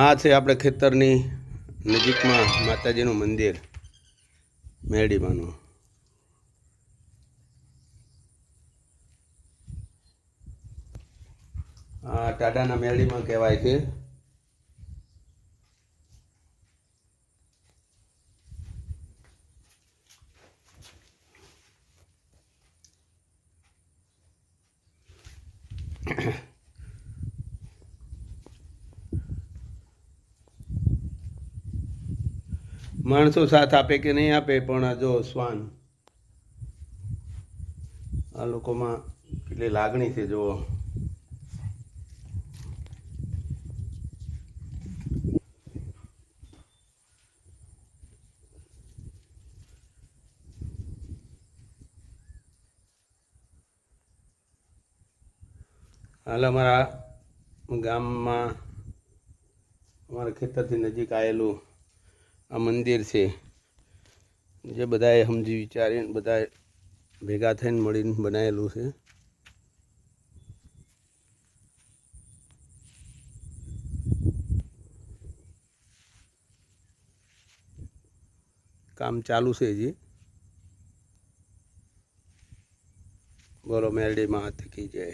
આ છે આપણે ખેતરની નજીકમાં માતાજીનું મંદિર મેરડીમાનું. આ ટાડાના મેરડીમાં કહેવાય છે. માણસો સાથ આપે કે નહીં આપે, પણ જો શ્વાન, આ લોકોમાં કેટલી લાગણી છે જો. હાલ અમારા ગામમાં અમારા ખેતરથી નજીક આવેલું આ મંદિર છે, જે બધાએ સમજી વિચારીને બધાએ ભેગા થઈને મળીને બનાવેલું છે. કામ ચાલુ છે હજી. બોલો મેરડી માત કી જય.